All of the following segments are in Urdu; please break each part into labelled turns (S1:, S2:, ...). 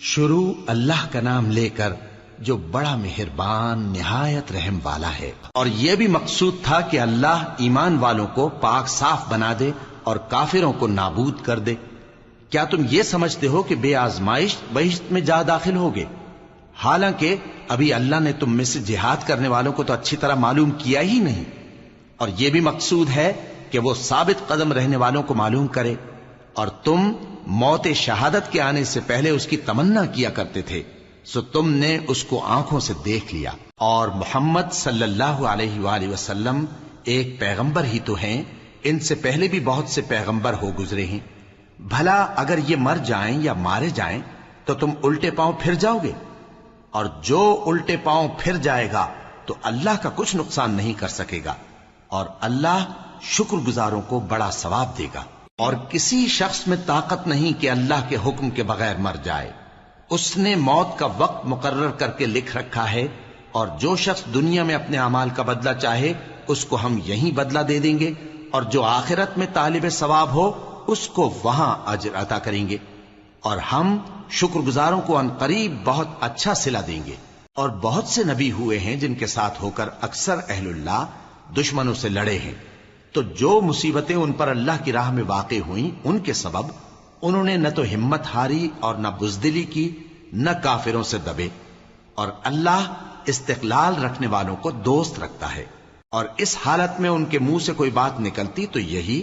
S1: شروع اللہ کا نام لے کر جو بڑا مہربان نہایت رحم والا ہے۔ اور یہ بھی مقصود تھا کہ اللہ ایمان والوں کو پاک صاف بنا دے اور کافروں کو نابود کر دے۔ کیا تم یہ سمجھتے ہو کہ بے آزمائش بہشت میں جا داخل ہوگے؟ حالانکہ ابھی اللہ نے تم میں سے جہاد کرنے والوں کو تو اچھی طرح معلوم کیا ہی نہیں۔ اور یہ بھی مقصود ہے کہ وہ ثابت قدم رہنے والوں کو معلوم کرے، اور تم موت شہادت کے آنے سے پہلے اس کی تمنا کیا کرتے تھے، سو تم نے اس کو آنکھوں سے دیکھ لیا۔ اور محمد صلی اللہ علیہ وآلہ وسلم ایک پیغمبر ہی تو ہیں، ان سے پہلے بھی بہت سے پیغمبر ہو گزرے ہیں۔ بھلا اگر یہ مر جائیں یا مارے جائیں تو تم الٹے پاؤں پھر جاؤ گے؟ اور جو الٹے پاؤں پھر جائے گا تو اللہ کا کچھ نقصان نہیں کر سکے گا، اور اللہ شکر گزاروں کو بڑا ثواب دے گا۔ اور کسی شخص میں طاقت نہیں کہ اللہ کے حکم کے بغیر مر جائے، اس نے موت کا وقت مقرر کر کے لکھ رکھا ہے، اور جو شخص دنیا میں اپنے اعمال کا بدلہ چاہے اس کو ہم یہیں بدلہ دے دیں گے، اور جو آخرت میں طالب ثواب ہو اس کو وہاں اجر عطا کریں گے، اور ہم شکر گزاروں کو عنقریب بہت اچھا صلہ دیں گے۔ اور بہت سے نبی ہوئے ہیں جن کے ساتھ ہو کر اکثر اہل اللہ دشمنوں سے لڑے ہیں، تو جو مصیبتیں ان پر اللہ کی راہ میں واقع ہوئیں ان کے سبب انہوں نے نہ تو ہمت ہاری اور نہ بزدلی کی، نہ کافروں سے دبے۔ اور اللہ استقلال رکھنے والوں کو دوست رکھتا ہے۔ اور اس حالت میں ان کے منہ سے کوئی بات نکلتی تو یہی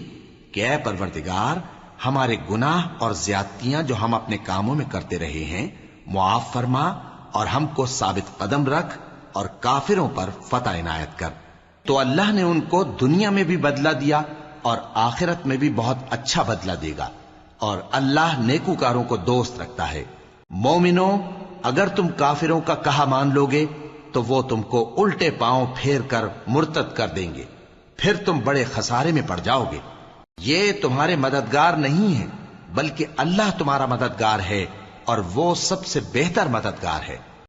S1: کہ اے پروردگار، ہمارے گناہ اور زیادتیاں جو ہم اپنے کاموں میں کرتے رہے ہیں معاف فرما، اور ہم کو ثابت قدم رکھ، اور کافروں پر فتح عنایت کر۔ تو اللہ نے ان کو دنیا میں بھی بدلہ دیا اور آخرت میں بھی بہت اچھا بدلہ دے گا، اور اللہ نیکوکاروں کو دوست رکھتا ہے۔ مومنوں، اگر تم کافروں کا کہا مان لوگے تو وہ تم کو الٹے پاؤں پھیر کر مرتد کر دیں گے، پھر تم بڑے خسارے میں پڑ جاؤ گے۔ یہ تمہارے مددگار نہیں ہیں، بلکہ اللہ تمہارا مددگار ہے، اور وہ سب سے بہتر مددگار ہے۔